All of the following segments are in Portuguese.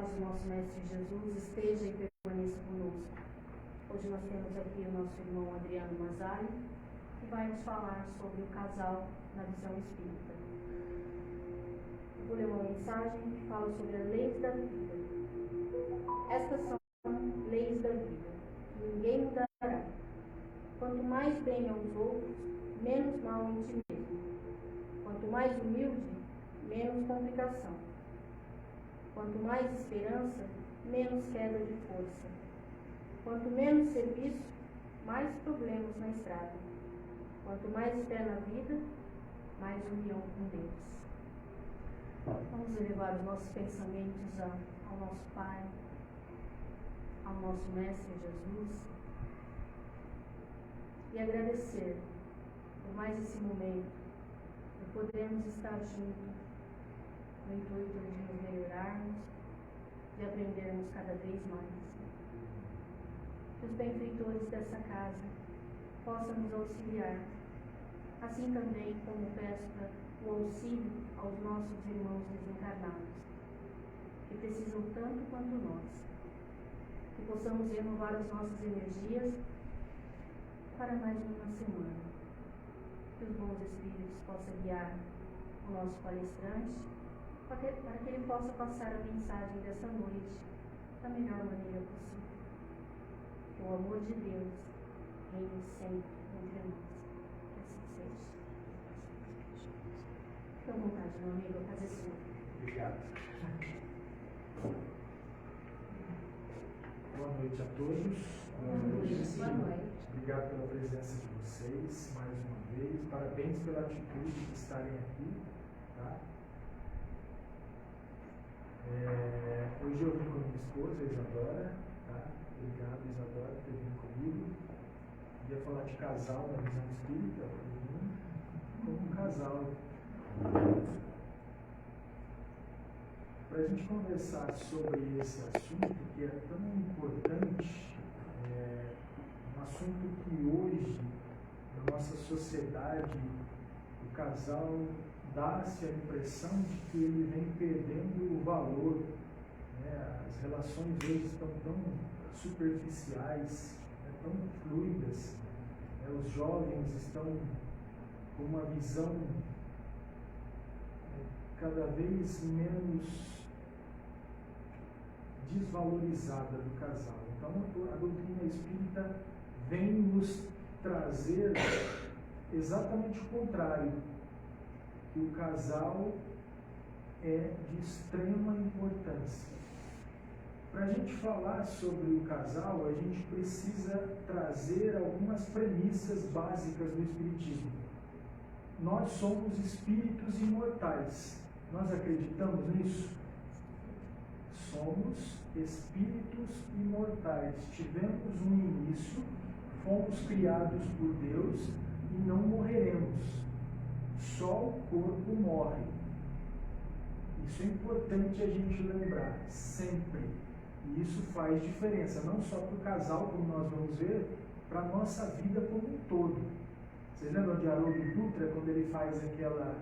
paz do nosso Mestre Jesus esteja e permaneça conosco. Hoje nós temos aqui o nosso irmão Adriano Mazzari, que vai nos falar sobre o casal na visão espírita. Eu vou ler uma mensagem que fala sobre as leis da vida. Estas são leis da vida, que ninguém mudará. Quanto mais bem aos outros, menos mal em ti mesmo. Quanto mais humilde, menos complicação. Quanto mais esperança, menos queda de força. Quanto menos serviço, mais problemas na estrada. Quanto mais fé na vida, mais união com Deus. Vamos elevar os nossos pensamentos ao nosso Pai, ao nosso Mestre Jesus, e agradecer por mais esse momento, por podermos estar juntos, no intuito de nos melhorarmos, de aprendermos cada vez mais. Que os benfeitores dessa casa possam nos auxiliar, assim também como peço o auxílio aos nossos irmãos desencarnados, que precisam tanto quanto nós. Que possamos renovar as nossas energias para mais uma semana. Que os bons espíritos possam guiar o nosso palestrante, para que ele possa passar a mensagem dessa noite da melhor maneira possível. Que o amor de Deus reine sempre entre nós. Que assim seja. Fique à vontade, meu amigo, a fazer sua. Obrigado. Boa noite a todos. Boa noite. Obrigado pela presença de vocês mais uma vez. Parabéns pela atitude de estarem aqui. Tá? Hoje eu vim com a minha esposa, Isadora. Tá? Obrigado, Isadora, por ter vindo comigo. Ia falar de casal na visão espírita. Como um casal. Para a gente conversar sobre esse assunto que é tão importante, um assunto que hoje, na nossa sociedade, o casal dá-se a impressão de que ele vem perdendo o valor. Né? As relações hoje estão tão superficiais, tão fluidas. Os jovens estão com uma visão cada vez menos desvalorizada do casal. Então, a doutrina espírita vem nos trazer exatamente o contrário. Que o casal é de extrema importância. Para a gente falar sobre o casal, a gente precisa trazer algumas premissas básicas do Espiritismo. Nós somos espíritos imortais. Nós acreditamos nisso? Somos espíritos imortais. Tivemos um início, fomos criados por Deus e não morreremos. Só o corpo morre. Isso é importante a gente lembrar, sempre. E isso faz diferença, não só para o casal, como nós vamos ver, para a nossa vida como um todo. Vocês lembram de Haroldo Dutra, quando ele faz aquela...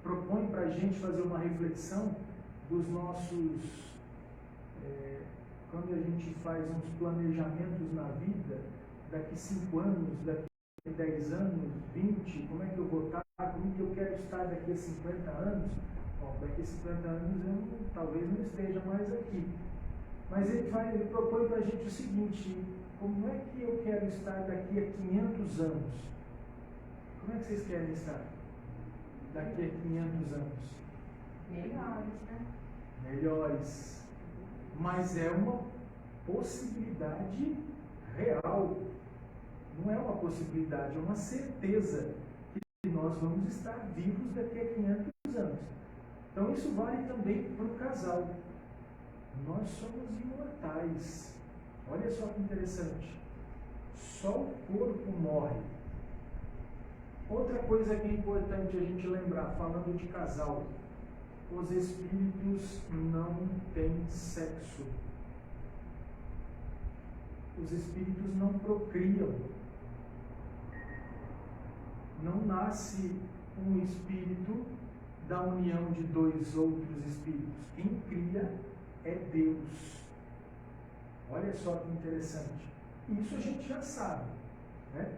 propõe para a gente fazer uma reflexão dos nossos... quando a gente faz uns planejamentos na vida, daqui 5 anos, daqui 10 anos, 20, como é que eu vou estar, como que eu quero estar daqui a 50 anos? Bom, daqui a 50 anos eu talvez não esteja mais aqui. Mas ele propõe para a gente o seguinte: como é que eu quero estar daqui a 500 anos? Como é que vocês querem estar daqui a 500 anos? Melhores, né? Melhores. Mas é uma possibilidade real. Não é uma possibilidade, é uma certeza que nós vamos estar vivos daqui a 500 anos. Então isso vale também para o casal. Nós somos imortais. Olha só que interessante. Só o corpo morre. Outra coisa que é importante a gente lembrar, falando de casal: os espíritos não têm sexo. Os espíritos não procriam. Não nasce um espírito da união de dois outros espíritos? Quem cria é Deus. Olha só que interessante. Isso a gente já sabe, né?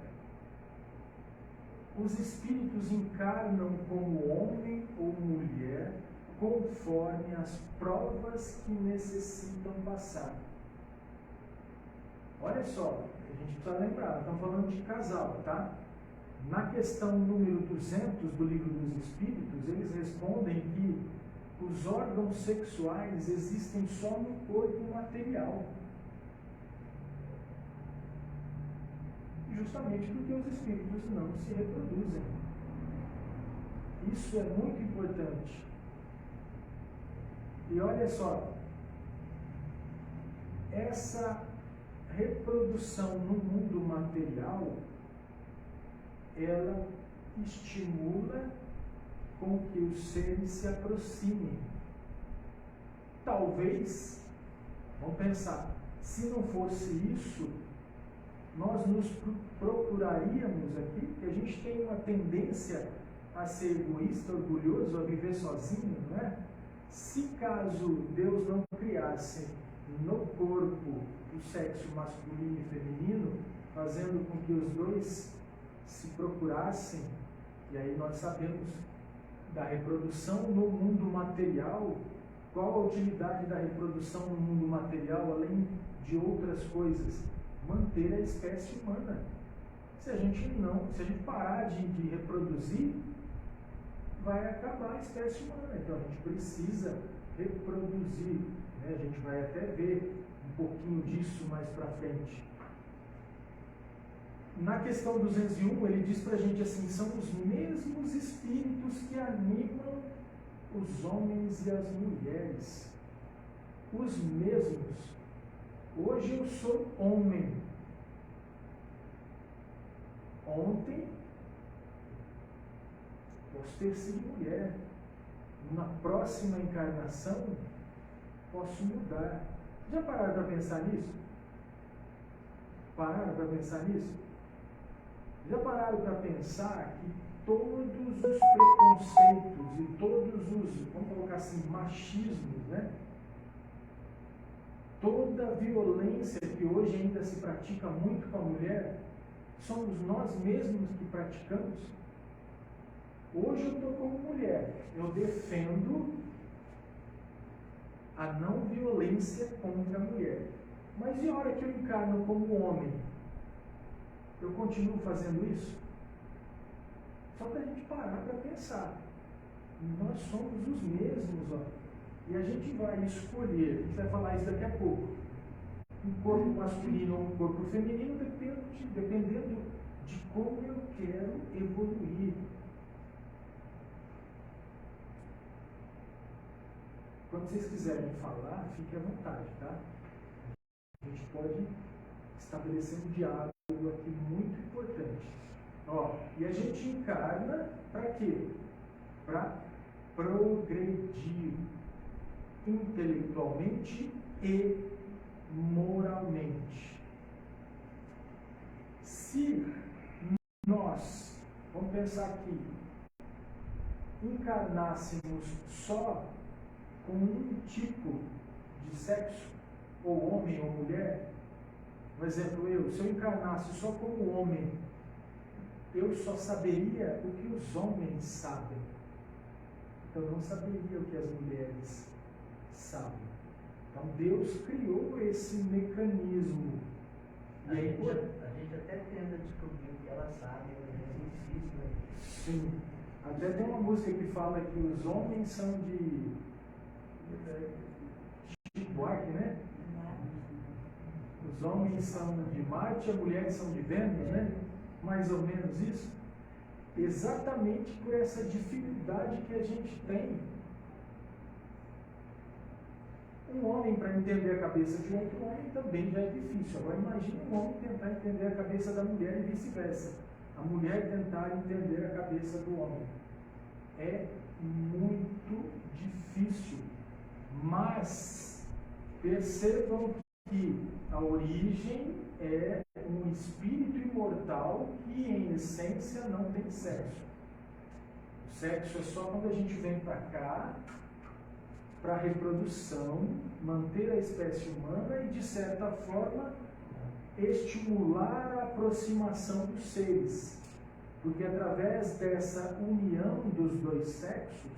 Os espíritos encarnam como homem ou mulher conforme as provas que necessitam passar. Olha só, a gente precisa lembrar, estamos falando de casal, tá? Na questão número 200 do Livro dos Espíritos, eles respondem que os órgãos sexuais existem só no corpo material. Justamente porque os espíritos não se reproduzem. Isso é muito importante. E olha só, essa reprodução no mundo material, ela estimula com que os seres se aproximem. Talvez, vamos pensar, se não fosse isso, nós nos procuraríamos aqui, que a gente tem uma tendência a ser egoísta, orgulhoso, a viver sozinho, não é? Se caso Deus não criasse no corpo o sexo masculino e feminino, fazendo com que os dois se procurassem, e aí nós sabemos da reprodução no mundo material, qual a utilidade da reprodução no mundo material, além de outras coisas? Manter a espécie humana. Se a gente parar de reproduzir, vai acabar a espécie humana. Então a gente precisa reproduzir, né? A gente vai até ver um pouquinho disso mais para frente. Na questão 201, ele diz para a gente assim: são os mesmos espíritos que animam os homens e as mulheres. Os mesmos. Hoje eu sou homem. Ontem posso ter sido mulher. Na próxima encarnação posso mudar. Já pararam para pensar nisso? Pararam para pensar nisso? Já pararam para pensar que todos os preconceitos e todos os, vamos colocar assim, machismos, né? Toda a violência que hoje ainda se pratica muito com a mulher, somos nós mesmos que praticamos? Hoje eu estou como mulher, eu defendo a não violência contra a mulher. Mas e a hora que eu encarno como homem? Eu continuo fazendo isso? Só para a gente parar para pensar. Nós somos os mesmos, ó. E a gente vai escolher, a gente vai falar isso daqui a pouco, um corpo masculino ou um corpo feminino, dependendo de como eu quero evoluir. Quando vocês quiserem falar, fique à vontade, tá? A gente pode estabelecer um diálogo aqui muito importante. Ó, e a gente encarna para quê? Para progredir intelectualmente e moralmente. Se nós, vamos pensar aqui, encarnássemos só com um tipo de sexo, ou homem ou mulher, por exemplo, se eu encarnasse só como homem, eu só saberia o que os homens sabem. Então eu não saberia o que as mulheres sabem. Então Deus criou esse mecanismo. A gente até tenta descobrir o que ela sabe, mas é difícil, né? Sim. Até tem uma música que fala que os homens são de Chico Buarque, né? Os homens são de Marte, as mulheres são de Vênus, né? Mais ou menos isso. Exatamente por essa dificuldade que a gente tem. Um homem, para entender a cabeça de outro homem, também já é difícil. Agora imagine um homem tentar entender a cabeça da mulher e vice-versa. A mulher tentar entender a cabeça do homem. É muito difícil. Mas percebam que a origem é um espírito imortal que, em essência, não tem sexo. Sexo é só quando a gente vem para cá, para reprodução, manter a espécie humana e, de certa forma, estimular a aproximação dos seres. Porque através dessa união dos dois sexos,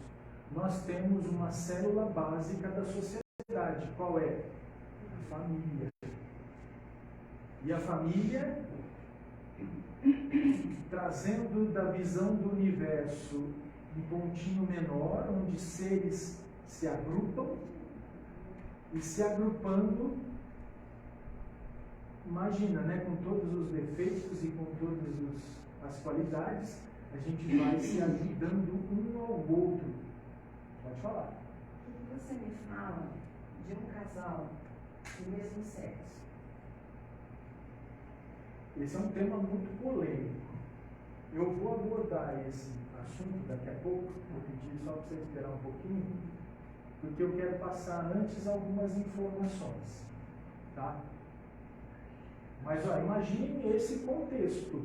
nós temos uma célula básica da sociedade. Qual é? A família. E a família, trazendo da visão do universo um pontinho menor, onde seres se agrupam, e se agrupando, imagina, né, com todos os defeitos e com todas as qualidades, a gente vai se ajudando um ao outro. Pode falar. O que você me fala de um casal do mesmo sexo? Esse é um tema muito polêmico. Eu vou abordar esse assunto daqui a pouco, vou pedir só para você esperar um pouquinho, porque eu quero passar antes algumas informações, tá? Mas, ó, imaginem esse contexto.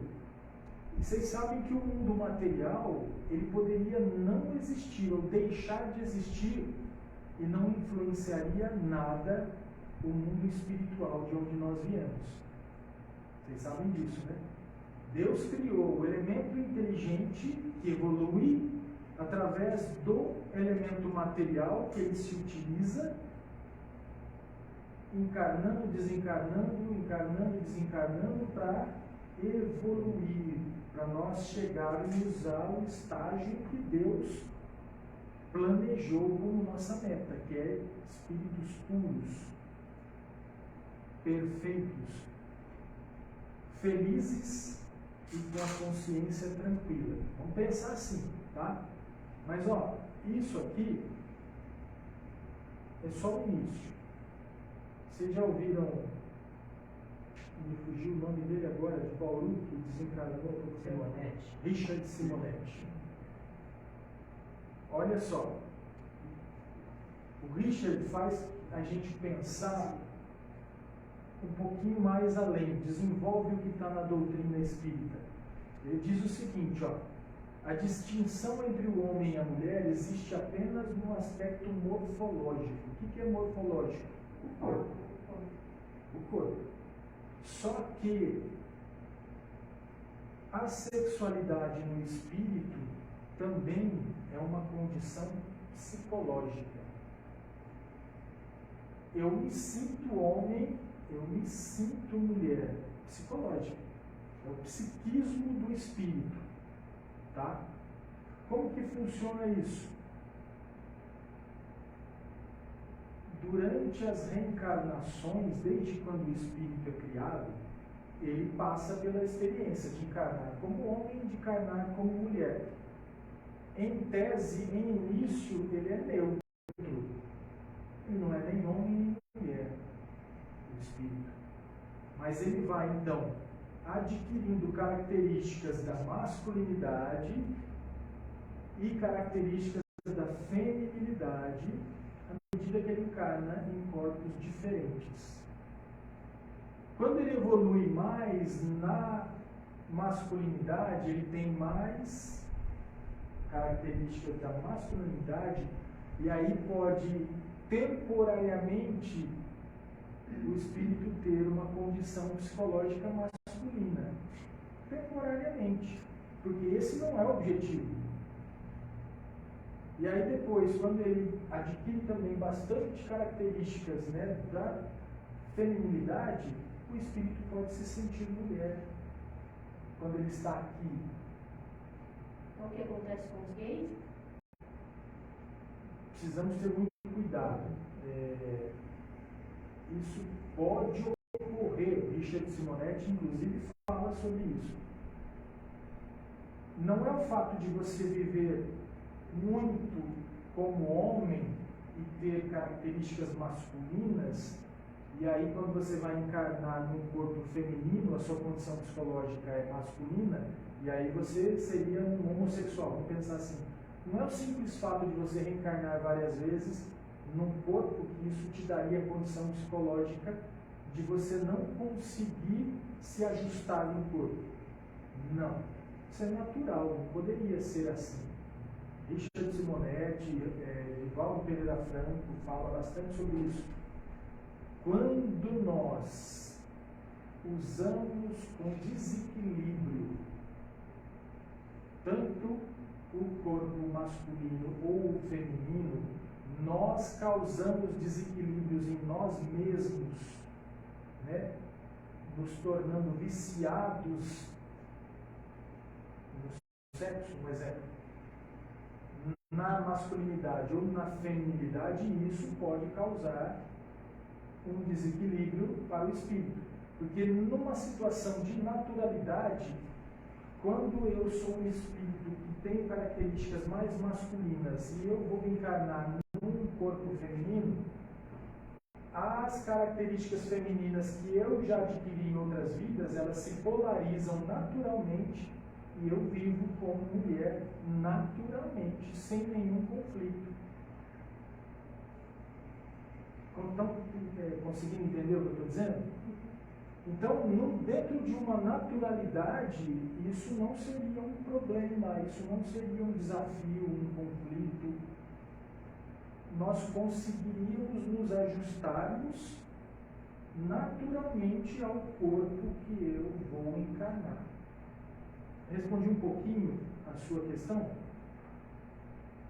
Vocês sabem que o mundo material, ele poderia não existir ou deixar de existir e não influenciaria nada o mundo espiritual de onde nós viemos. Vocês sabem disso, né? Deus criou o elemento inteligente que evolui através do elemento material que ele se utiliza, encarnando, desencarnando, encarnando e desencarnando para evoluir, para nós chegarmos ao estágio que Deus planejou como nossa meta, que é espíritos puros, perfeitos, felizes e com a consciência tranquila. Vamos pensar assim, tá? Mas, ó, isso aqui é só o início. Vocês já ouviram, me fugiu o nome dele agora, de Bauru, que desencarnou? Simonetti. Richard Simonetti. Olha só, o Richard faz a gente pensar um pouquinho mais além, desenvolve o que está na doutrina espírita. Ele diz o seguinte, ó, a distinção entre o homem e a mulher existe apenas no aspecto morfológico. O que é morfológico? O corpo. O corpo. Só que a sexualidade no espírito também é uma condição psicológica. Eu me sinto homem, eu me sinto mulher. Psicológica. É o psiquismo do espírito. Tá? Como que funciona isso? Durante as reencarnações, desde quando o espírito é criado, ele passa pela experiência de encarnar como homem e de encarnar como mulher. Em tese, em início, ele é neutro. Ele não é nem homem nem mulher, o espírito. Mas ele vai, então, adquirindo características da masculinidade e características da feminilidade à medida que ele encarna em corpos diferentes. Quando ele evolui mais na masculinidade, ele tem mais características da masculinidade e aí pode temporariamente o espírito ter uma condição psicológica masculina. Temporariamente. Porque esse não é o objetivo. E aí depois, quando ele adquire também bastante características, né, da feminilidade, o espírito pode se sentir mulher quando ele está aqui. Então, o que acontece com os gays? Precisamos ter muito cuidado. Isso pode ocorrer. Richard Simonetti, inclusive, fala sobre isso. Não é o fato de você viver muito como homem e ter características masculinas, e aí quando você vai encarnar num corpo feminino, a sua condição psicológica é masculina, e aí você seria um homossexual. Vamos pensar assim. Não é o simples fato de você reencarnar várias vezes num corpo que isso te daria a condição psicológica de você não conseguir se ajustar no corpo. Não. Isso é natural, não poderia ser assim. Richard Simonetti, Divaldo Pereira Franco fala bastante sobre isso. Quando nós usamos com desequilíbrio tanto o corpo masculino ou o feminino, nós causamos desequilíbrios em nós mesmos, né? Nos tornando viciados no sexo, um exemplo, na masculinidade ou na feminilidade, e isso pode causar um desequilíbrio para o espírito. Porque numa situação de naturalidade, quando eu sou um espírito que tem características mais masculinas e eu vou me encarnar num corpo feminino, as características femininas que eu já adquiri em outras vidas, elas se polarizam naturalmente e eu vivo como mulher naturalmente, sem nenhum conflito. Estão conseguindo entender o que eu estou dizendo? Então, dentro de uma naturalidade, isso não seria um problema, isso não seria um desafio, um conflito. Nós conseguiríamos nos ajustarmos naturalmente ao corpo que eu vou encarnar. Respondi um pouquinho a sua questão?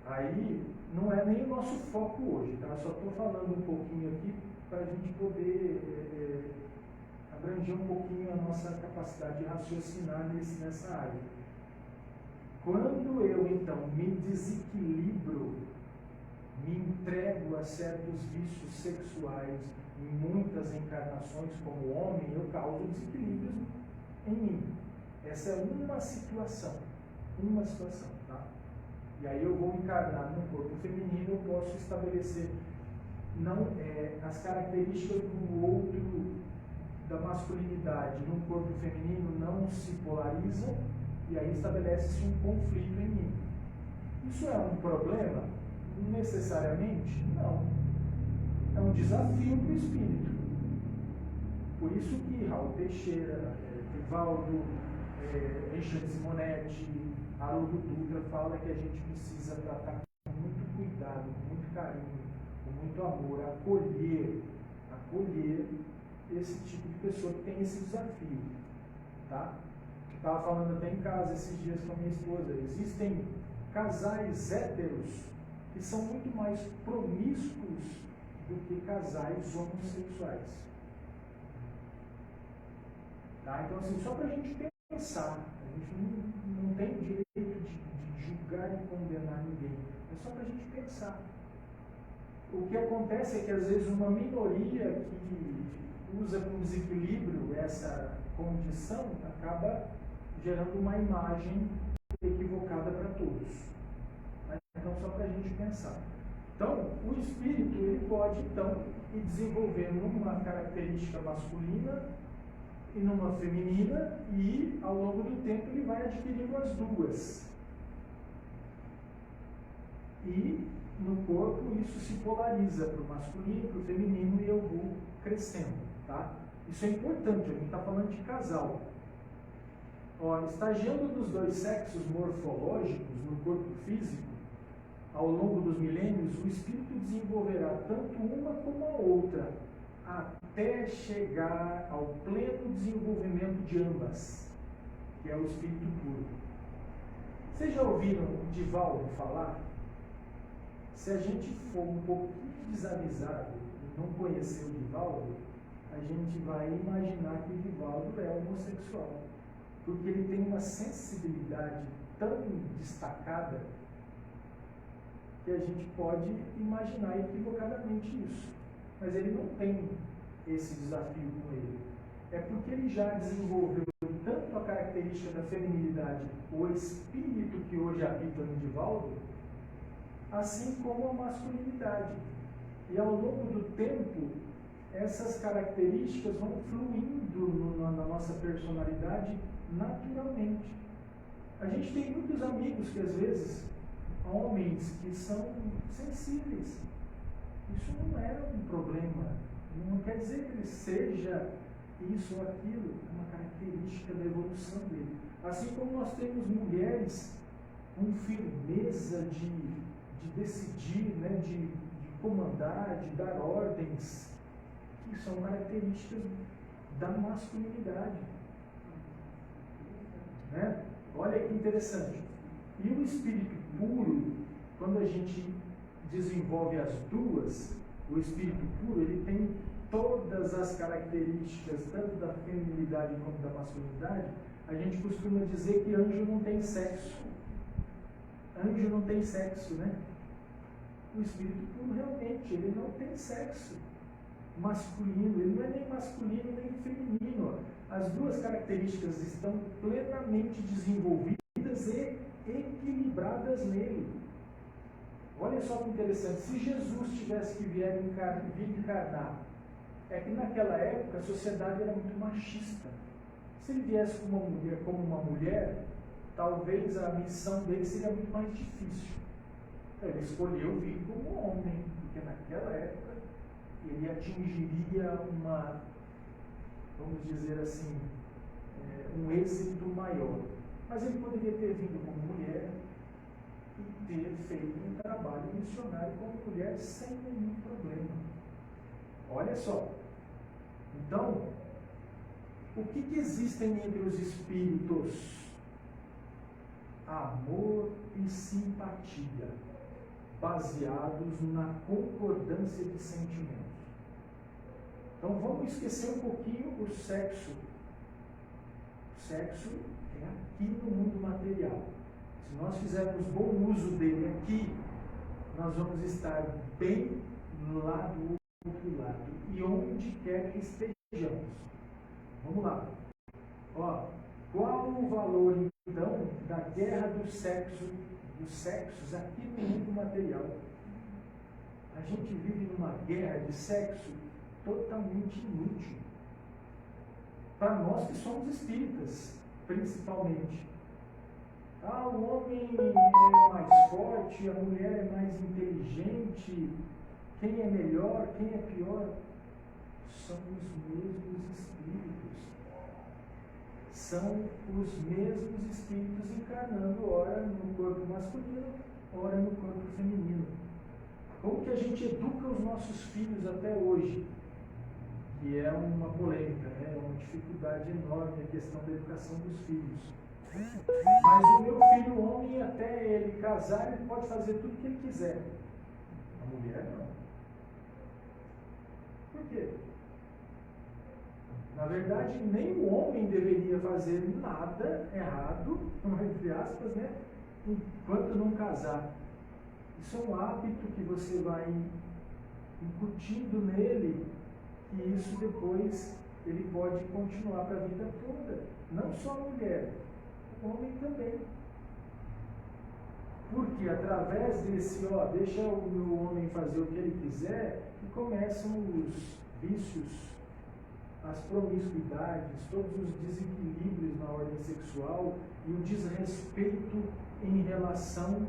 Aí, não é nem o nosso foco hoje, tá? Só estou falando um pouquinho aqui para a gente poder abranger um pouquinho a nossa capacidade de raciocinar nessa área. Quando eu, então, me desequilibro, me entrego a certos vícios sexuais em muitas encarnações como homem, eu causo desequilíbrios em mim. Essa é uma situação, tá? E aí eu vou encarnar no corpo feminino, eu posso estabelecer as características do outro, da masculinidade no corpo feminino não se polarizam e aí estabelece-se um conflito em mim. Isso é um problema? Necessariamente? Não. É um desafio para o espírito. Por isso que Raul Teixeira, Divaldo, Richard Simonetti, Haroldo Dutra fala que a gente precisa tratar com muito cuidado, com muito carinho, com muito amor, acolher esse tipo de pessoa que tem esse desafio, tá? Eu estava falando até em casa esses dias com a minha esposa, existem casais héteros que são muito mais promíscuos do que casais homossexuais, tá? Então assim, só para a gente pensar, a gente não tem o direito de julgar e condenar ninguém, é só para a gente pensar. O que acontece é que às vezes uma minoria que usa com desequilíbrio essa condição acaba gerando uma imagem equivocada para todos. Então, só para a gente pensar. Então, o espírito ele pode então ir desenvolvendo uma característica masculina e numa feminina, e ao longo do tempo ele vai adquirindo as duas. E no corpo isso se polariza para o masculino, para o feminino, e eu vou crescendo. Tá? Isso é importante, a gente está falando de casal. Estagiando nos dois sexos morfológicos no corpo físico, ao longo dos milênios, o espírito desenvolverá tanto uma como a outra, até chegar ao pleno desenvolvimento de ambas, que é o espírito puro. Vocês já ouviram o Divaldo falar? Se a gente for um pouquinho desavisado e não conhecer o Divaldo, a gente vai imaginar que o Divaldo é homossexual, porque ele tem uma sensibilidade tão destacada que a gente pode imaginar equivocadamente isso, mas ele não tem esse desafio com ele. É porque ele já desenvolveu tanto a característica da feminilidade, o espírito que hoje habita no Divaldo, assim como a masculinidade. E ao longo do tempo, essas características vão fluindo na nossa personalidade naturalmente. A gente tem muitos amigos que às vezes, homens que são sensíveis. Isso não é um problema. Não quer dizer que ele seja isso ou aquilo. É uma característica da evolução dele. Assim como nós temos mulheres com firmeza de decidir, né, de comandar, de dar ordens, que são características da masculinidade. Né? Olha que interessante. E o espírito puro, quando a gente desenvolve as duas, o espírito puro, ele tem todas as características, tanto da feminilidade como da masculinidade. A gente costuma dizer que anjo não tem sexo. Anjo não tem sexo, né? O espírito puro realmente, ele não tem sexo masculino, ele não é nem masculino nem feminino. As duas características estão plenamente desenvolvidas e equilibradas nele. Olha só que interessante, se Jesus tivesse que vir encarnar, é que naquela época a sociedade era muito machista. Se ele viesse como uma mulher, talvez a missão dele seria muito mais difícil. Então, ele escolheu vir como homem, porque naquela época ele atingiria vamos dizer assim, um êxito maior. Mas ele poderia ter vindo como mulher e ter feito um trabalho missionário como mulher sem nenhum problema. Olha só. Então, o que existem entre os espíritos? Amor e simpatia, baseados na concordância de sentimentos. Então vamos esquecer um pouquinho o sexo. O sexo é aqui no mundo material. Se nós fizermos bom uso dele aqui, nós vamos estar bem lá do outro lado. E onde quer que estejamos. Vamos lá. Ó, qual o valor, então, da guerra dos sexos aqui no mundo material? A gente vive numa guerra de sexo totalmente inútil. Para nós que somos espíritas, principalmente. O homem é mais forte, a mulher é mais inteligente, quem é melhor, quem é pior? São os mesmos espíritos. São os mesmos espíritos encarnando, ora no corpo masculino, ora no corpo feminino. Como que a gente educa os nossos filhos até hoje? Que é uma polêmica, né? É uma dificuldade enorme a questão da educação dos filhos. Mas o meu filho homem, até ele casar, ele pode fazer tudo o que ele quiser. A mulher não. Por quê? Na verdade, nem o homem deveria fazer nada errado, entre aspas, né? Enquanto não casar. Isso é um hábito que você vai incutindo nele, e isso depois ele pode continuar para a vida toda. Não só a mulher, o homem também. Porque através desse, deixa o meu homem fazer o que ele quiser, que começam os vícios, as promiscuidades, todos os desequilíbrios na ordem sexual e o desrespeito em relação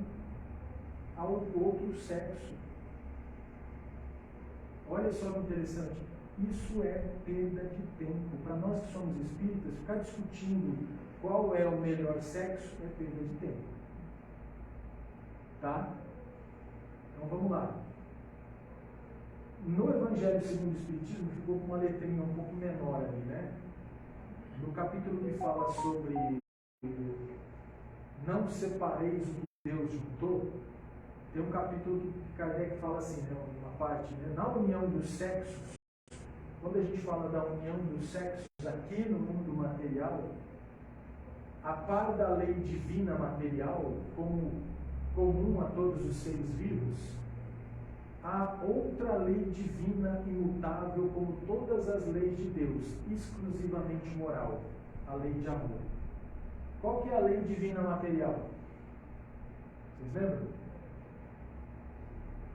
ao outro sexo. Olha só que interessante. Isso é perda de tempo. Para nós que somos espíritas, ficar discutindo qual é o melhor sexo é perda de tempo. Tá? Então vamos lá. No Evangelho segundo o Espiritismo ficou com uma letrinha um pouco menor ali, né? No capítulo que fala sobre não separeis o que Deus juntou, tem um capítulo que Kardec fala assim, né, uma parte, né, na união dos sexos. Quando a gente fala da união dos sexos aqui no mundo material, a par da lei divina material, como comum a todos os seres vivos, há outra lei divina imutável como todas as leis de Deus, exclusivamente moral, a lei de amor. Qual que é a lei divina material? Vocês lembram?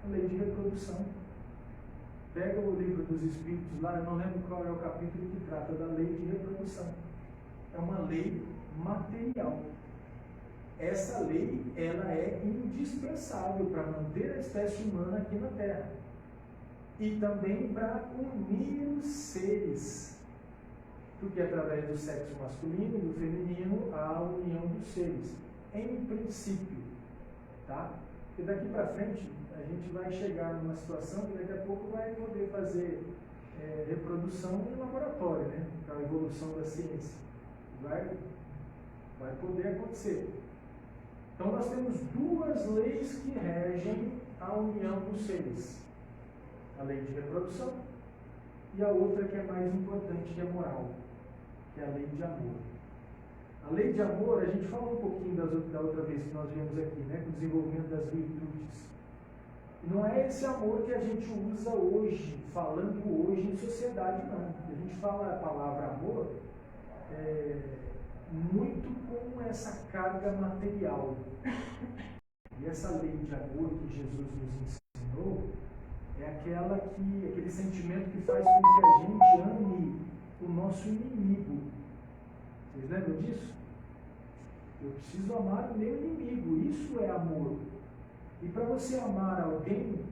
A lei de reprodução. Pega o livro dos Espíritos lá, eu não lembro qual é o capítulo que trata da lei de reprodução. É uma lei material. Essa lei, ela é indispensável para manter a espécie humana aqui na Terra. E também para unir os seres. Porque através do sexo masculino e do feminino há a união dos seres. em princípio, tá? Porque daqui para frente a gente vai chegar numa situação que daqui a pouco vai poder fazer reprodução em laboratório, né? Para a evolução da ciência. Vai poder acontecer. Então nós temos duas leis que regem a união dos seres. A lei de reprodução e a outra que é mais importante, que é moral, que é a lei de amor. A lei de amor, a gente falou um pouquinho da outra vez que nós vimos aqui, né, com o desenvolvimento das virtudes. Não é esse amor que a gente usa hoje, falando hoje em sociedade, não. A gente fala a palavra amor muito com essa carga material. E essa lei de amor que Jesus nos ensinou é aquele sentimento que faz com que a gente ame o nosso inimigo. Vocês lembram disso? Eu preciso amar o meu inimigo, isso é amor. E para você amar alguém,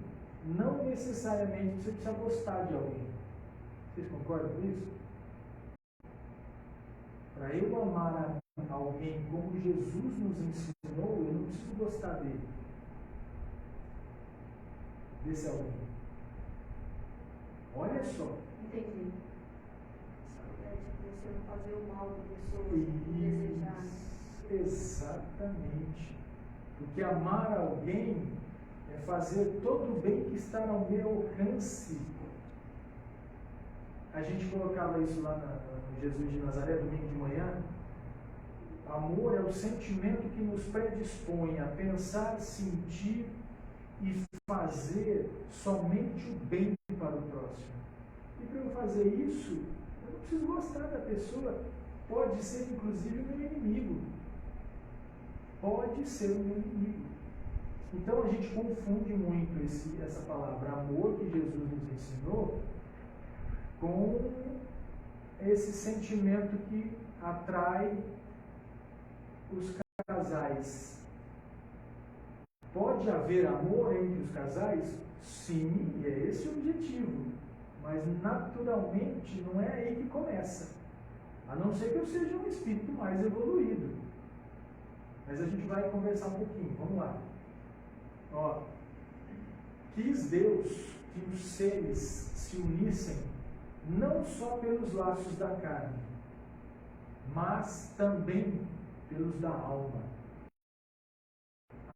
não necessariamente você precisa gostar de alguém. Vocês concordam com isso? Para eu amar alguém como Jesus nos ensinou, eu não preciso gostar dele. Desse alguém. Olha só. Entendi. Você não fazer o mal da pessoa, desejar. Exatamente. Porque amar alguém é fazer todo o bem que está ao meu alcance. A gente colocava isso lá no Jesus de Nazaré, domingo de manhã. Amor é o sentimento que nos predispõe a pensar, sentir e fazer somente o bem para o próximo. E para eu fazer isso, eu não preciso gostar da pessoa. Pode ser inclusive o meu inimigo. Pode ser o meu inimigo. Então a gente confunde muito essa palavra amor que Jesus nos ensinou com esse sentimento que atrai os casais. Pode haver amor entre os casais? Sim, e é esse o objetivo. Mas naturalmente não é aí que começa. A não ser que eu seja um espírito mais evoluído. Mas a gente vai conversar um pouquinho. Vamos lá. Ó, quis Deus que os seres se unissem não só pelos laços da carne, mas também pelos da alma,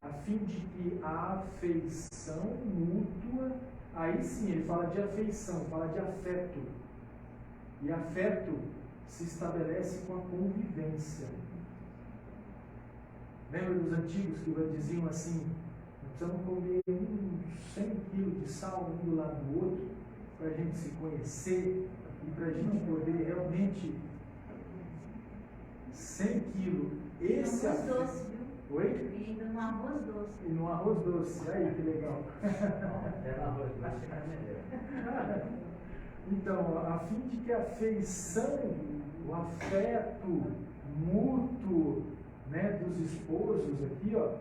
a fim de que a afeição mútua, aí sim ele fala de afeição, fala de afeto, e afeto se estabelece com a convivência. Lembra dos antigos que diziam assim: precisamos comer 100 quilos de sal um do lado do outro para a gente se conhecer e para a gente poder realmente 100 quilos. Esse arroz doce, viu? Oi? E ainda no arroz doce. E no arroz doce, aí que legal. É no arroz doce que é melhor. Então, a fim de que a afeição, o afeto mútuo, né, dos esposos aqui, ó,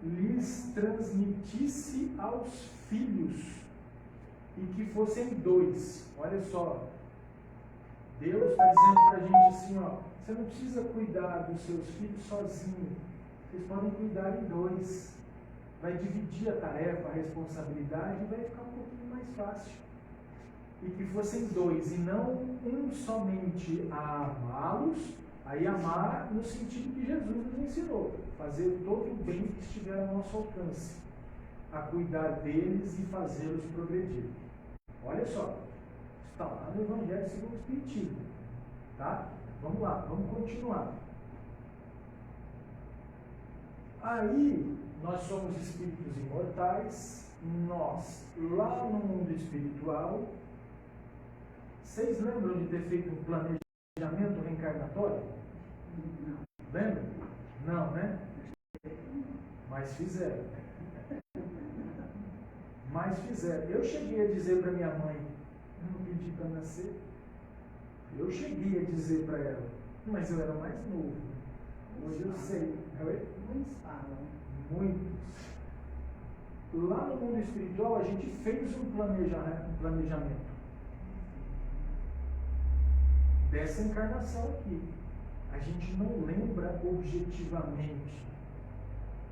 lhes transmitisse aos filhos e que fossem dois. Olha só, Deus está dizendo para a gente assim, ó, você não precisa cuidar dos seus filhos sozinho, vocês podem cuidar em dois. Vai dividir a tarefa, a responsabilidade e vai ficar um pouquinho mais fácil. E que fossem dois, e não um somente a amá-los. Aí amar no sentido que Jesus nos ensinou, fazer todo o bem que estiver ao nosso alcance, a cuidar deles e fazê-los progredir. Olha só, está lá no Evangelho segundo o Espiritismo, tá? Vamos lá, vamos continuar. Aí, nós somos espíritos imortais, nós, lá no mundo espiritual, vocês lembram de ter feito um planejamento reencarnatório? Lembra? Não, né? Mas fizeram. Mas fizeram. Eu cheguei a dizer para minha mãe, eu não pedi para nascer. Eu cheguei a dizer para ela, mas eu era mais novo. Hoje eu sei. Muitos falam. Muitos. Lá no mundo espiritual a gente fez um planejamento dessa encarnação aqui. A gente não lembra objetivamente,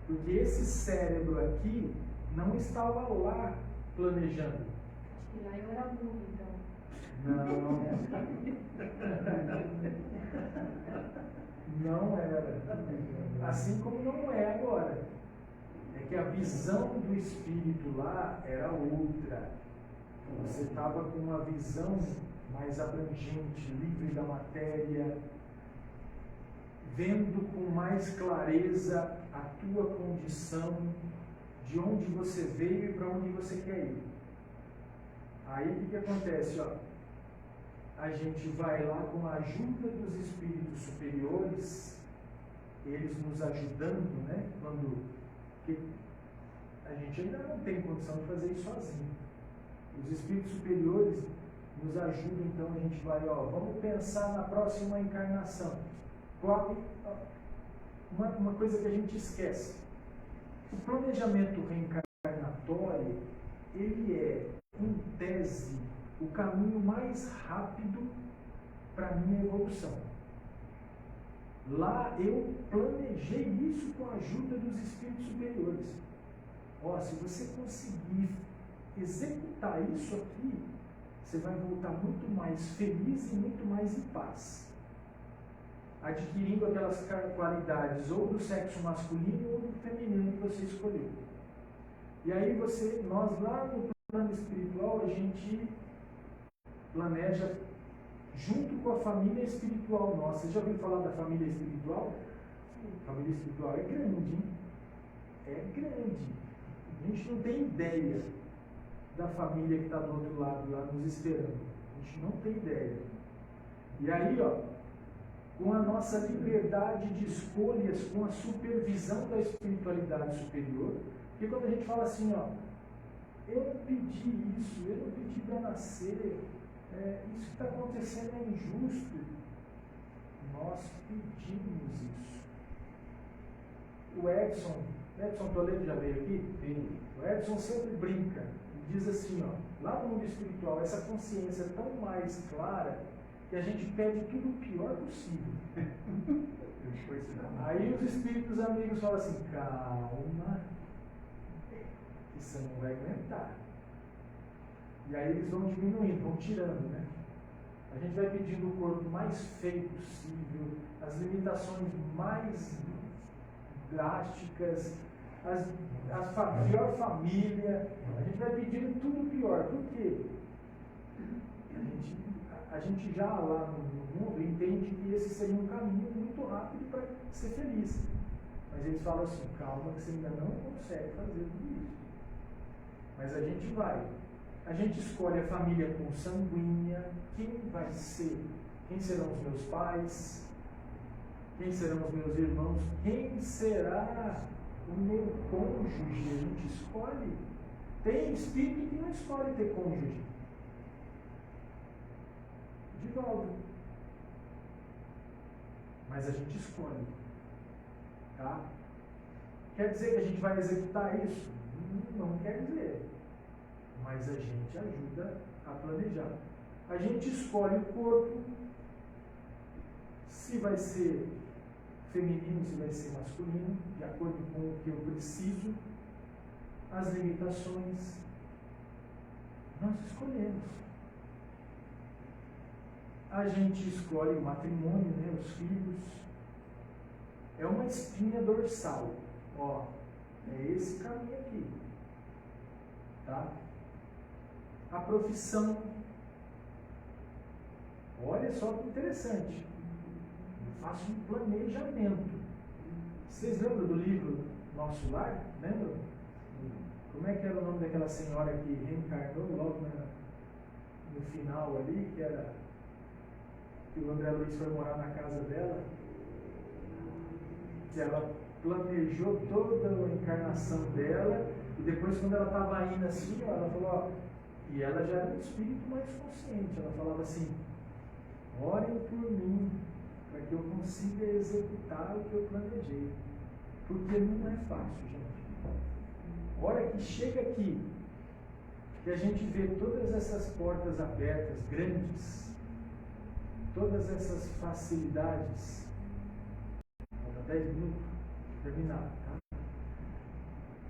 Porque esse cérebro aqui não estava lá planejando. Acho que lá eu era burro, então. Não. Não era. Assim como não é agora. É que a visão do espírito lá era outra. Você estava com uma visão mais abrangente, livre da matéria, vendo com mais clareza a tua condição, de onde você veio e para onde você quer ir. Aí o que acontece? Ó? A gente vai lá com a ajuda dos espíritos superiores, eles nos ajudando, né? Porque a gente ainda não tem condição de fazer isso sozinho. Os espíritos superiores nos ajudam, então a gente vai, vamos pensar na próxima encarnação. Uma coisa que a gente esquece. O planejamento reencarnatório, ele é, em tese, o caminho mais rápido para a minha evolução. Lá eu planejei isso com a ajuda dos espíritos superiores. Se você conseguir executar isso aqui, você vai voltar muito mais feliz e muito mais em paz, adquirindo aquelas qualidades ou do sexo masculino ou do feminino que você escolheu. E aí nós lá no plano espiritual, a gente planeja junto com a família espiritual nossa. Você já ouviu falar da família espiritual? A família espiritual é grande, hein? É grande. A gente não tem ideia da família que está do outro lado lá nos esperando. A gente não tem ideia. E aí, com a nossa liberdade de escolhas, com a supervisão da espiritualidade superior, porque quando a gente fala assim, eu não pedi isso, eu não pedi para nascer, isso que está acontecendo é injusto. Nós pedimos isso. O Edson Toledo já veio aqui? Sim. O Edson sempre brinca e diz assim, lá no mundo espiritual, essa consciência é tão mais clara que a gente pede tudo o pior possível. Aí os espíritos amigos falam assim, calma, que você não vai aguentar. E aí eles vão diminuindo, vão tirando, né? A gente vai pedindo o corpo mais feio possível, as limitações mais drásticas, a pior família, a gente vai pedindo tudo pior. Por quê? A gente já lá no mundo entende que esse seria um caminho muito rápido para ser feliz. Mas eles falam assim, calma que você ainda não consegue fazer tudo isso. Mas a gente vai. A gente escolhe a família consanguínea, quem vai ser, quem serão os meus pais, quem serão os meus irmãos, quem será o meu cônjuge, a gente escolhe. Tem espírito que não escolhe ter cônjuge. Divaldo. Mas a gente escolhe. Tá? Quer dizer que a gente vai executar isso? Não quer dizer. Mas a gente ajuda a planejar. A gente escolhe o corpo, se vai ser feminino, se vai ser masculino, de acordo com o que eu preciso, as limitações. Nós escolhemos. A gente escolhe o matrimônio, né, os filhos. É uma espinha dorsal. É esse caminho aqui. Tá? A profissão. Olha só que interessante. Eu faço um planejamento. Vocês lembram do livro Nosso Lar? Lembram? Como é que era o nome daquela senhora que reencarnou logo no final ali, que o André Luiz foi morar na casa dela? Que ela planejou toda a encarnação dela, e depois quando ela estava indo assim, ela falou, e ela já era um espírito mais consciente, ela falava assim, orem por mim, para que eu consiga executar o que eu planejei, porque não é fácil, gente. A hora que chega aqui, que a gente vê todas essas portas abertas, grandes, todas essas facilidades, 10 minutos, terminar, tá?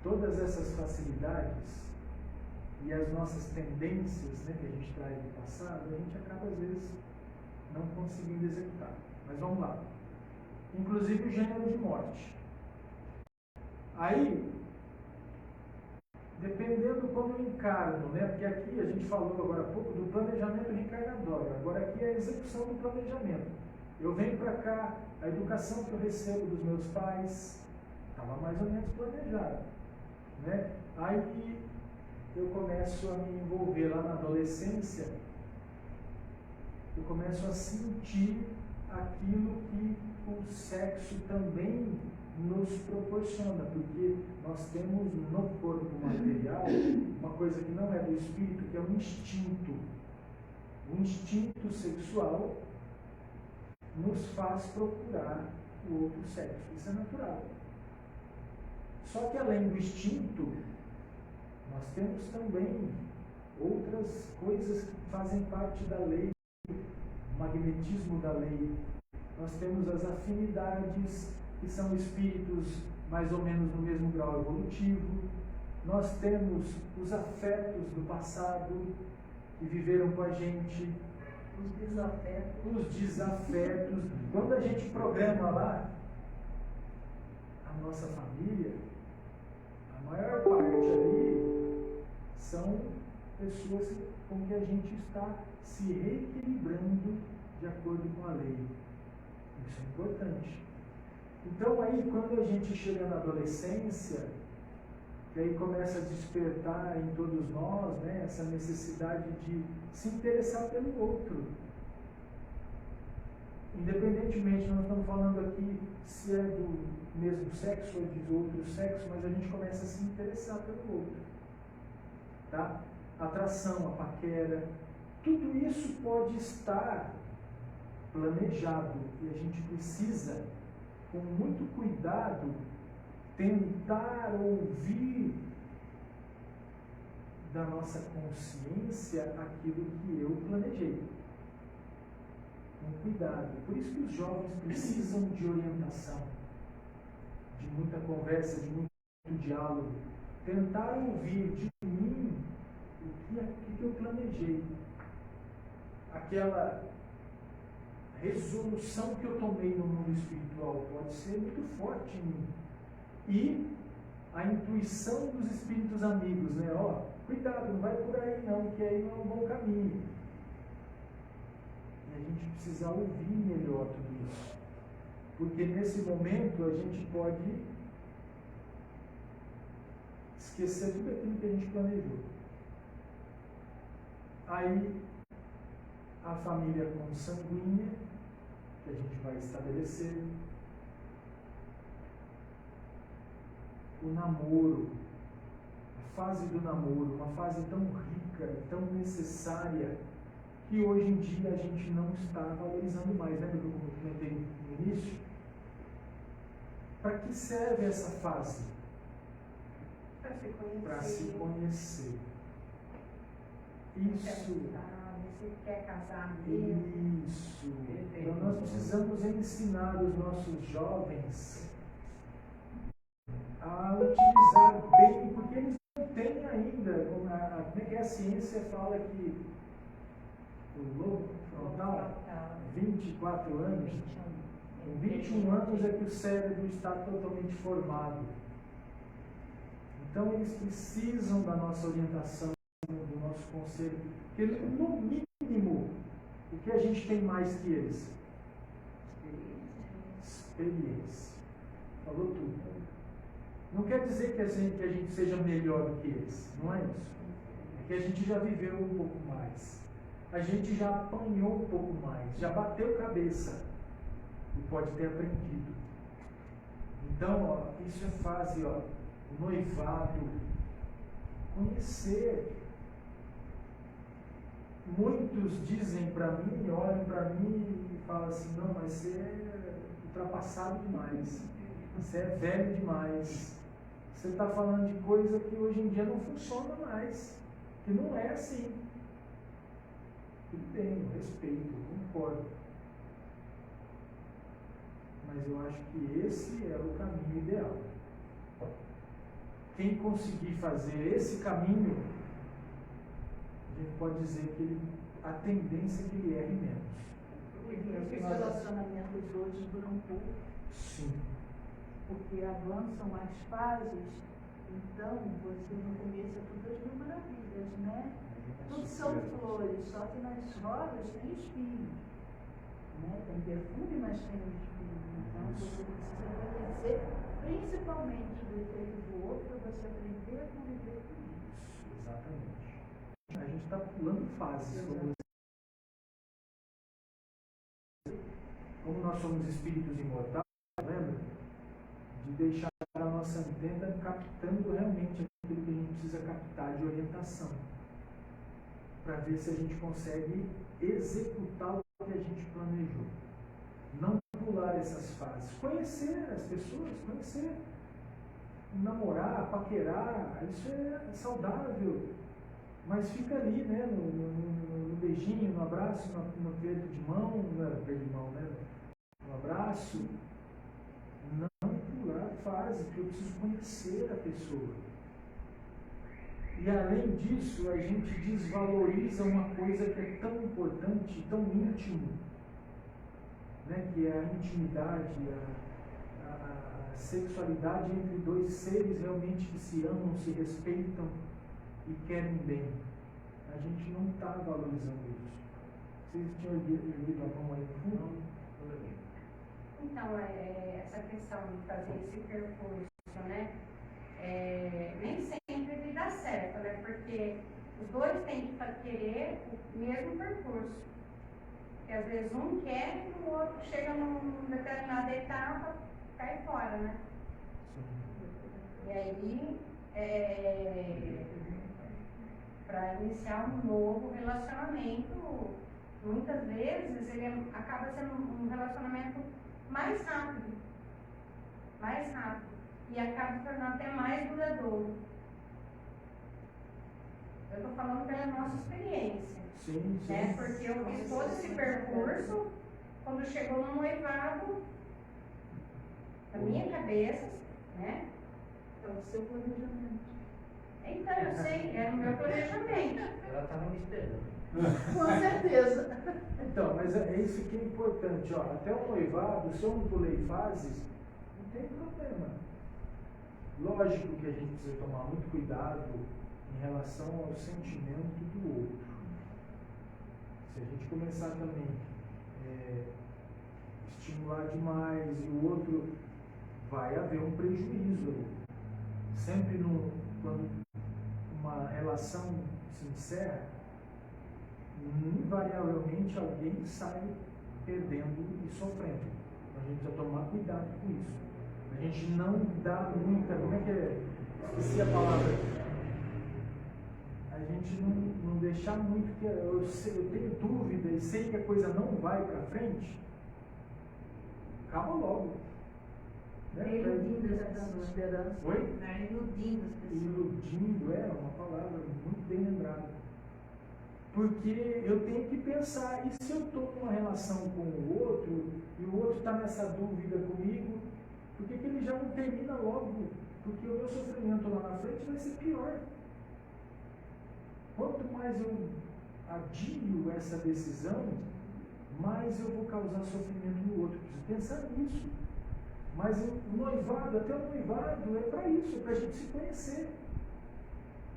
todas essas facilidades e as nossas tendências, né, que a gente traz do passado, a gente acaba às vezes não conseguindo executar. Mas vamos lá. Inclusive o gênero de morte. Aí, dependendo como eu encarno, né? Porque aqui a gente falou agora há pouco do planejamento reencarnatório, agora aqui é a execução do planejamento. Eu venho para cá, a educação que eu recebo dos meus pais estava mais ou menos planejada, né? Aí eu começo a me envolver lá na adolescência, eu começo a sentir aquilo que o sexo também nos proporciona, porque nós temos no corpo material uma coisa que não é do espírito, que é um instinto. O instinto sexual nos faz procurar o outro sexo. Isso é natural. Só que além do instinto, nós temos também outras coisas que fazem parte da lei, o magnetismo da lei. Nós temos as afinidades, que são espíritos mais ou menos no mesmo grau evolutivo. Nós temos os afetos do passado, que viveram com a gente. Os desafetos. Quando a gente programa lá a nossa família, a maior parte ali são pessoas com que a gente está se reequilibrando de acordo com a lei. Isso é importante. Então aí quando a gente chega na adolescência, que aí começa a despertar em todos nós, né, essa necessidade de se interessar pelo outro. Independentemente, nós estamos falando aqui se é do mesmo sexo ou de outro sexo, mas a gente começa a se interessar pelo outro. Tá? Atração, a paquera, tudo isso pode estar planejado e a gente precisa, com muito cuidado, tentar ouvir da nossa consciência aquilo que eu planejei. Com cuidado. Por isso que os jovens precisam de orientação, de muita conversa, de muito diálogo. Tentar ouvir de mim o que eu planejei. Aquela resolução que eu tomei no mundo espiritual pode ser muito forte em mim. E a intuição dos espíritos amigos, né? Ó, cuidado, não vai por aí não, que aí não é um bom caminho. E a gente precisa ouvir melhor tudo isso. Porque nesse momento a gente pode esquecer tudo aquilo que a gente planejou. Aí a família consanguínea, que a gente vai estabelecer, o namoro, a fase do namoro, uma fase tão rica, tão necessária, que hoje em dia a gente não está valorizando mais, né? Como eu comentei no início. Para que serve essa fase? Para se conhecer. Isso. Você quer casar mesmo? Isso. Então nós precisamos ensinar os nossos jovens a utilizar bem, porque eles não têm ainda, como é que a ciência fala que o lobo frontal, 24 anos, com 21 anos é que o cérebro está totalmente formado. Então eles precisam da nossa orientação, do nosso conselho, porque no mínimo, o que a gente tem mais que eles? Experiência. Falou tudo. Não quer dizer que a gente seja melhor do que eles, não é isso? É que a gente já viveu um pouco mais. A gente já apanhou um pouco mais, já bateu cabeça e pode ter aprendido. Então, ó, isso é fase, ó, noivado, conhecer. Muitos dizem para mim, olham para mim e falam assim, não, mas você é ultrapassado demais, você é velho demais, você está falando de coisa que hoje em dia não funciona mais, que não é assim. Tudo bem, eu respeito, eu concordo. Mas eu acho que esse é o caminho ideal. quem conseguir fazer esse caminho, a gente pode dizer que a tendência é que ele erre menos. Os relacionamentos hoje duram pouco, Sim. porque avançam as fases, então você no começo é tudo as mil maravilhas, né? Tudo são flores, só que nas rodas tem espinho. Né? Tem perfume, mas tem espinho. Então você precisa conhecer principalmente o defeito do outro para você aprender a conviver com isso. Exatamente. A gente está pulando fases. Como nós somos espíritos imortais, lembra? De deixar a nossa antena captando realmente aquilo que a gente precisa captar de orientação. Para ver se a gente consegue executar o que a gente planejou. Não pular essas fases. Conhecer as pessoas, conhecer, namorar, paquerar, isso é saudável. Mas fica ali, né, no beijinho, no abraço, no aperto de mão, não era aperto de mão, né? No abraço. Não pular fase, porque eu preciso conhecer a pessoa. E além disso, a gente desvaloriza uma coisa que é tão importante, tão íntimo, né? Que é a intimidade, a sexualidade entre dois seres realmente que se amam, se respeitam e querem bem. A gente não está valorizando isso. Vocês tinham erguido a mão aí no fundo? Então, essa questão de fazer esse percurso, né? Nem sempre ele dá certo, né? Porque os dois têm que querer o mesmo percurso. Porque às vezes um quer e o outro chega numa determinada etapa e cai fora, né? E aí, para iniciar um novo relacionamento, muitas vezes ele acaba sendo um relacionamento mais rápido, e acaba se tornando até mais duradouro. Eu estou falando pela nossa experiência, Sim. né? Porque eu fiz todo esse percurso, quando chegou no noivado, na minha cabeça, né? É o seu planejamento. Então, eu sei, era o meu planejamento. Ela estava me esperando. Com certeza. Então, mas é isso que é importante, ó. Até o noivado, se eu não pulei fases, não tem problema. Lógico que a gente precisa tomar muito cuidado em relação ao sentimento do outro. Se a gente começar também estimular demais e o outro, vai haver um prejuízo ali. Sempre quando uma relação se encerra, invariavelmente alguém sai perdendo e sofrendo. Então a gente precisa tomar cuidado com isso. A gente não dá muita. Como é que é? Esqueci a palavra. A gente não deixar muito que eu tenho dúvida e sei que a coisa não vai para frente. Acaba logo. Né? Iludindo as esperanças. Oi? Iludindo as pessoas. Iludindo é uma palavra muito bem lembrada. Porque eu tenho que pensar, e se eu estou numa relação com o outro, e o outro está nessa dúvida comigo, por que ele já não termina logo? Porque o meu sofrimento lá na frente vai ser pior. Quanto mais eu adio essa decisão, mais eu vou causar sofrimento no outro. Preciso pensar nisso. Mas o noivado, até o noivado, é para isso, é para a gente se conhecer.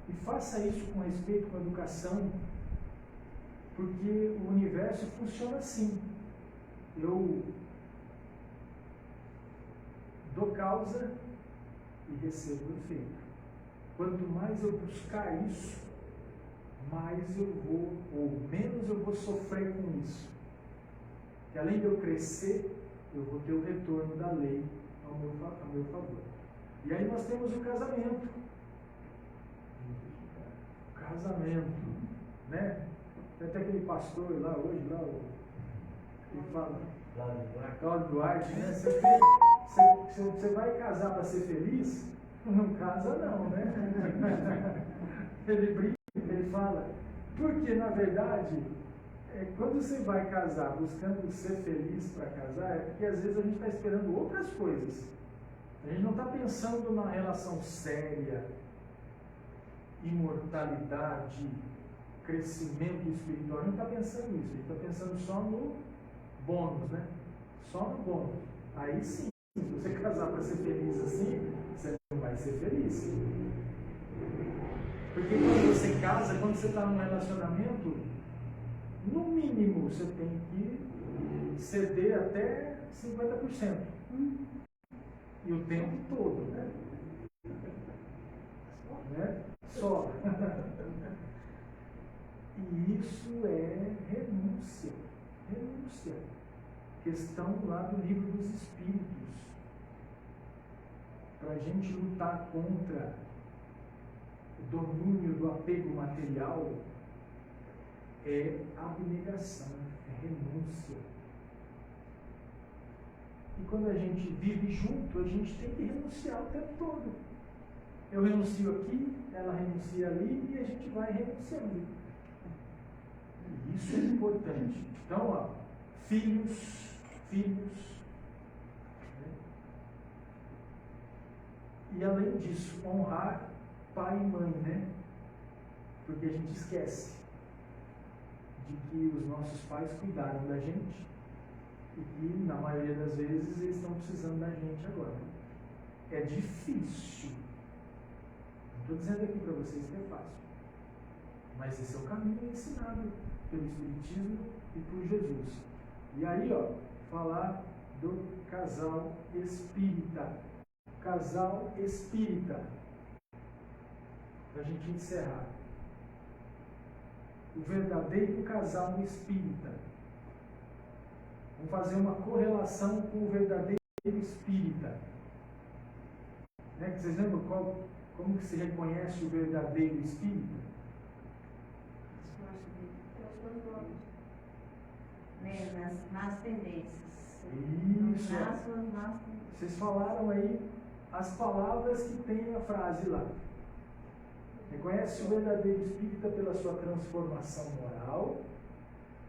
E faça isso com respeito, com educação, porque o universo funciona assim. Eu dou causa e recebo efeito. Quanto mais eu buscar isso, mais eu vou, ou menos eu vou sofrer com isso. Que além de eu crescer, eu vou ter o retorno da lei ao meu favor. E aí nós temos o casamento. O casamento, né? Tem até aquele pastor lá hoje, que fala, Cláudio Duarte, né? Você vai casar para ser feliz? Não casa não, né? Ele brinca, ele fala, porque na verdade, quando você vai casar buscando ser feliz para casar, é porque às vezes a gente está esperando outras coisas. A gente não está pensando na relação séria, imortalidade, crescimento espiritual. A gente não está pensando nisso. A gente está pensando só no bônus, né? Só no bônus. Aí sim, se você casar para ser feliz assim, você não vai ser feliz. Porque quando você casa, quando você está num relacionamento, no mínimo você tem que ceder até 50%. E o tempo todo, né? Só. E isso é renúncia. Renúncia. Questão lá do livro dos Espíritos. Para a gente lutar contra o domínio do apego material, é abnegação, é renúncia. E quando a gente vive junto, a gente tem que renunciar o tempo todo. Eu renuncio aqui, ela renuncia ali e a gente vai renunciando. E isso é importante. Então, ó, filhos. Né? E além disso, honrar pai e mãe, né? Porque a gente esquece de que os nossos pais cuidaram da gente e que, na maioria das vezes, eles estão precisando da gente agora. É difícil. Não estou dizendo aqui para vocês que é fácil. Mas esse é o caminho ensinado pelo Espiritismo e por Jesus. E aí, ó, falar do casal espírita. Casal espírita. Para a gente encerrar. O verdadeiro casal espírita. Vamos fazer uma correlação com o verdadeiro espírita. Né? Vocês lembram como que se reconhece o verdadeiro espírita? Nas tendências. Isso. Vocês falaram aí as palavras que tem a frase lá. Reconhece o verdadeiro espírita pela sua transformação moral,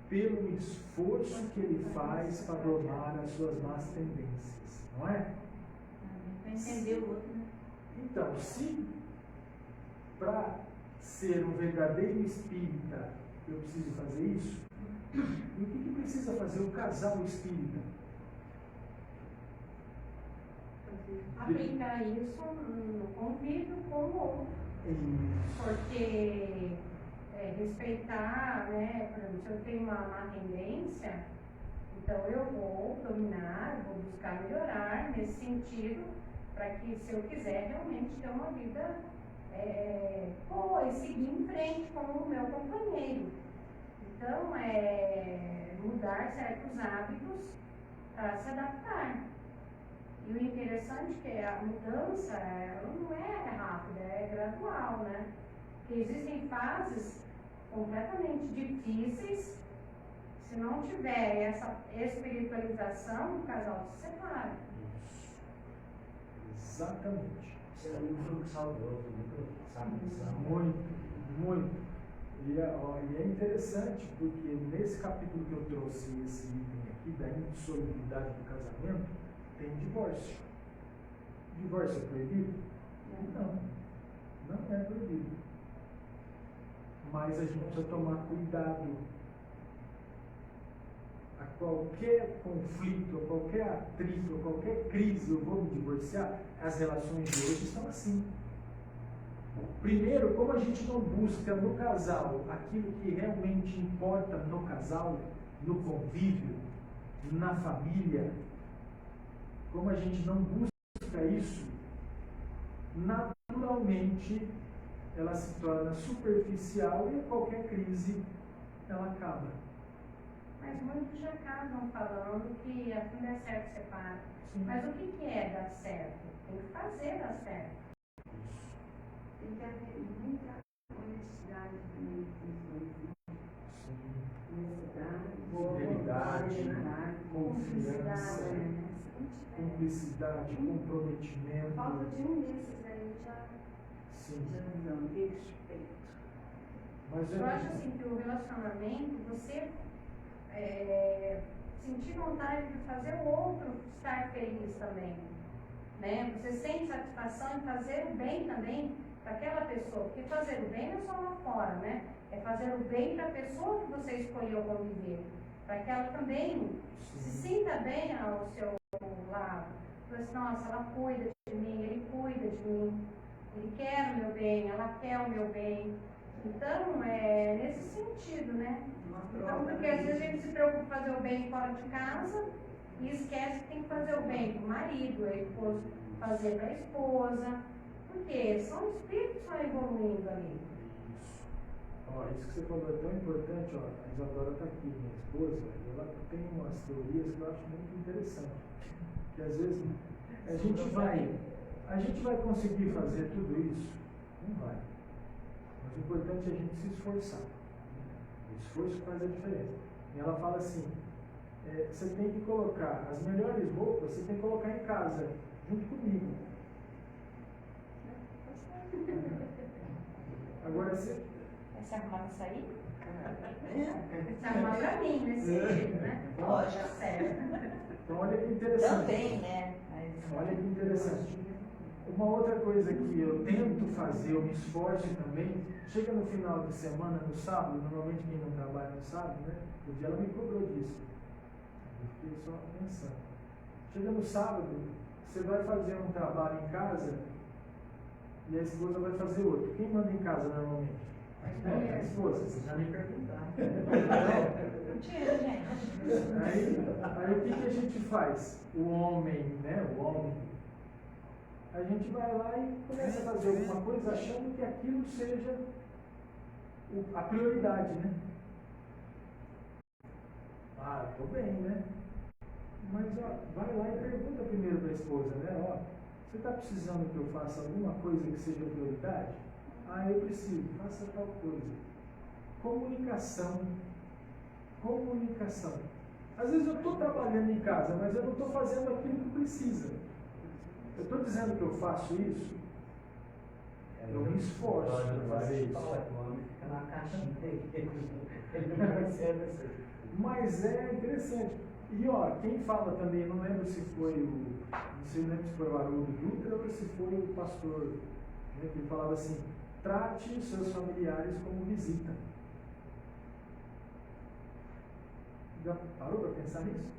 pelo esforço que ele faz para domar as suas más tendências. Não é? Para entender o outro, né? Então, se para ser um verdadeiro espírita eu preciso fazer isso, e o que precisa fazer o casal espírita? Aplicar isso no convívio com o outro. Porque respeitar, né? Por exemplo, se eu tenho uma má tendência, então eu vou dominar, vou buscar melhorar nesse sentido, para que, se eu quiser realmente ter uma vida boa e seguir em frente com o meu companheiro. Então, mudar certos hábitos para se adaptar. E o interessante é que a mudança ela não é rápida, é gradual, né? Porque existem fases completamente difíceis. Se não tiver essa espiritualização, o casal se separa. Exatamente. Será muito saudoso, muito sabição. Muito. E é interessante porque nesse capítulo que eu trouxe esse item aqui da indissolubilidade do casamento, tem divórcio. Divórcio é proibido? Não é proibido. Mas a gente precisa tomar cuidado. A qualquer conflito, a qualquer atrito, a qualquer crise, eu vou me divorciar, as relações de hoje estão assim. Primeiro, como a gente não busca no casal aquilo que realmente importa no casal, no convívio, na família, como a gente não busca isso, naturalmente ela se torna superficial e qualquer crise ela acaba. Mas muitos já casam falando que a não der certo separa. Sim. Mas o que é dar certo? Tem que fazer dar certo. Tem que haver muita honestidade também com os dois, né? Honestidade, Fidelidade, confiança, cumplicidade, comprometimento. Falta de um desses aí já Sim. não, respeito. Mas Eu acho assim que o relacionamento, você sentir vontade de fazer o outro estar feliz também. né? Você sente satisfação em fazer o bem também para aquela pessoa, porque fazer o bem não é só lá fora, né? É fazer o bem para a pessoa que você escolheu conviver, para que ela também se sinta bem ao seu lado. Fala assim, nossa, ela cuida de mim, ele cuida de mim, ele quer o meu bem, ela quer o meu bem. Então, é nesse sentido, né? Então, porque às vezes a gente se preocupa em fazer o bem fora de casa e esquece que tem que fazer o bem para o marido, a esposa fazer para a esposa, porque são espíritos que estão evoluindo ali. Isso. Ó, isso que você falou é tão importante, ó, a Isadora está aqui, minha esposa, e ela tem umas teorias que eu acho muito interessante. Que às vezes a gente vai conseguir fazer tudo isso? Não vai. Mas o importante é a gente se esforçar. O esforço faz a diferença. E ela fala assim, você tem que colocar as melhores roupas, você tem que colocar em casa, junto comigo. Agora você... Vai se arrumar pra sair? Se arrumar para mim, nesse sentido, né? Lógico. Tá certo. Então olha que interessante. Também, né? Olha que interessante. Uma outra coisa que eu tento fazer, eu me esforço também, chega no final de semana, no sábado, normalmente quem não trabalha no sábado, né? O dia ela me cobrou disso. Eu fiquei só pensando. Chega no sábado, você vai fazer um trabalho em casa e a esposa vai fazer outro. Quem manda em casa normalmente? A esposa. Você já me perguntaram. Mentira, gente. Aí o que a gente faz? O homem, né? O homem. A gente vai lá e começa a fazer alguma coisa achando que aquilo seja a prioridade, né? Ah, estou bem, né? Mas ó, vai lá e pergunta primeiro para a esposa, né? Ó, você está precisando que eu faça alguma coisa que seja prioridade? Ah, eu preciso, faça tal coisa. Comunicação. Comunicação. Às vezes eu estou trabalhando em casa, mas eu não estou fazendo aquilo que precisa. Eu estou dizendo que eu faço isso, eu me esforço para fazer isso. O homem fica na caixinha ele não percebe isso. Mas é interessante. E ó, quem fala também, não lembro se foi o Haroldo Dutra ou se foi o pastor, né, que falava assim, trate os seus familiares como visita. Já parou para pensar nisso?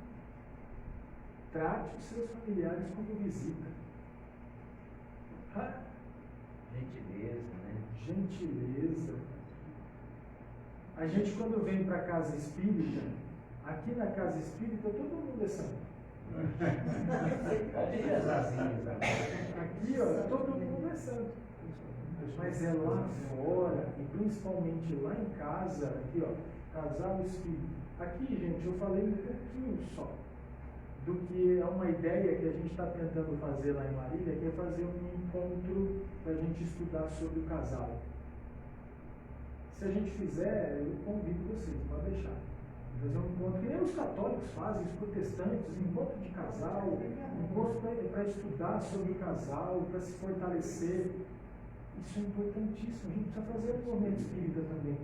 Trate os seus familiares como visita. Gentileza, né? Gentileza. A gente, quando vem para a casa espírita, aqui na casa espírita todo mundo é santo. Aqui, ó, todo mundo é santo. Mas é lá fora, e principalmente lá em casa, aqui, ó, casal espírita. Aqui, gente, eu falei um pouquinho só do que é uma ideia que a gente está tentando fazer lá em Marília, que é fazer um encontro para a gente estudar sobre o casal. Se a gente fizer, eu convido vocês, pode deixar. Fazer um encontro, que nem os católicos fazem, os protestantes, encontro de casal, encontro para estudar sobre o casal, para se fortalecer. Isso é importantíssimo, a gente precisa fazer no movimento espírita também.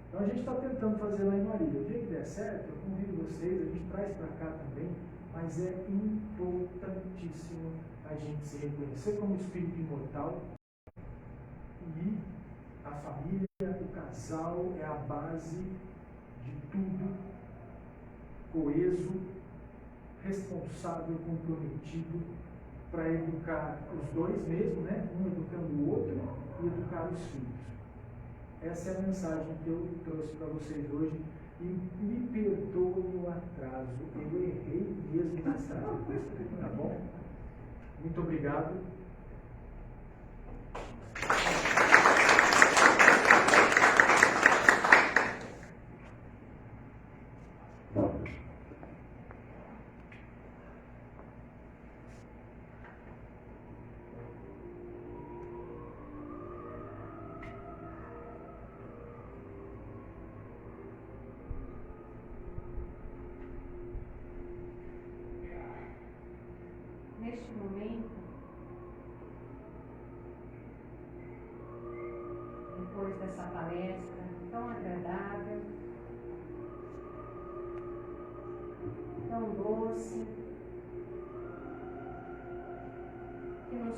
Então a gente está tentando fazer lá em Marília. O dia que der certo, eu convido vocês, a gente traz para cá também, mas é importantíssimo a gente se reconhecer como espírito imortal e a família, o casal é a base de tudo, coeso, responsável, comprometido para educar os dois mesmo, né? Um educando o outro e educar os filhos. Essa é a mensagem que eu trouxe para vocês hoje. E me perdoem o atraso, eu errei mesmo na estrada, tá bom? Muito obrigado. Neste momento, depois dessa palestra tão agradável, tão doce,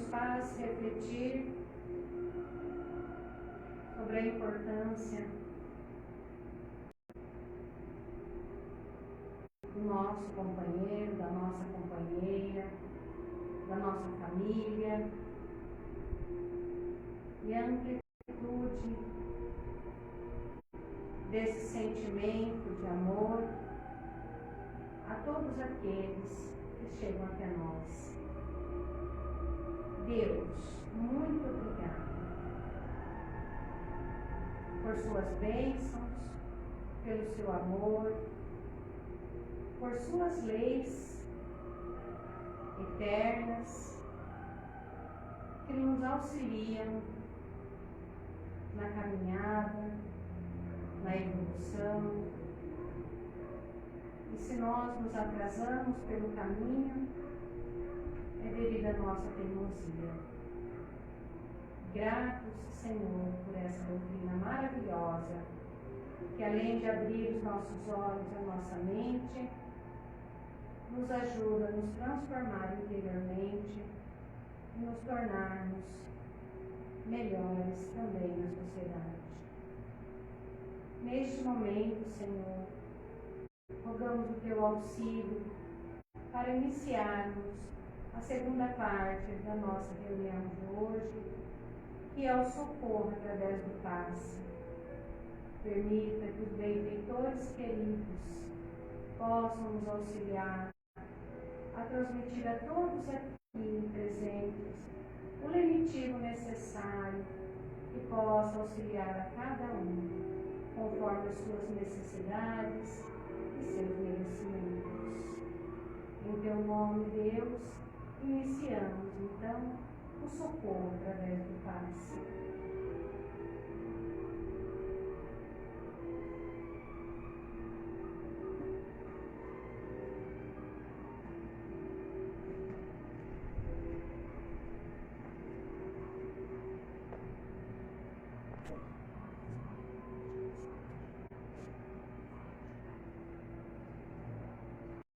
faz refletir sobre a importância do nosso companheiro, da nossa companheira, da nossa família, e a amplitude desse sentimento de amor a todos aqueles que chegam até nós. Deus, muito obrigada por suas bênçãos, pelo seu amor, por suas leis eternas que nos auxiliam na caminhada, na evolução. E se nós nos atrasamos pelo caminho, é devido à nossa teimosia. Gratos, Senhor, por essa doutrina maravilhosa, que além de abrir os nossos olhos e a nossa mente, nos ajuda a nos transformar interiormente e nos tornarmos melhores também na sociedade. Neste momento, Senhor, rogamos o teu auxílio para iniciarmos a segunda parte da nossa reunião de hoje, que é o socorro através do passe. Permita que os benfeitores queridos possam nos auxiliar a transmitir a todos aqui presentes o lenitivo necessário que possa auxiliar a cada um, conforme as suas necessidades e seus merecimentos. Em teu nome, Deus, iniciamos então o socorro através do passe.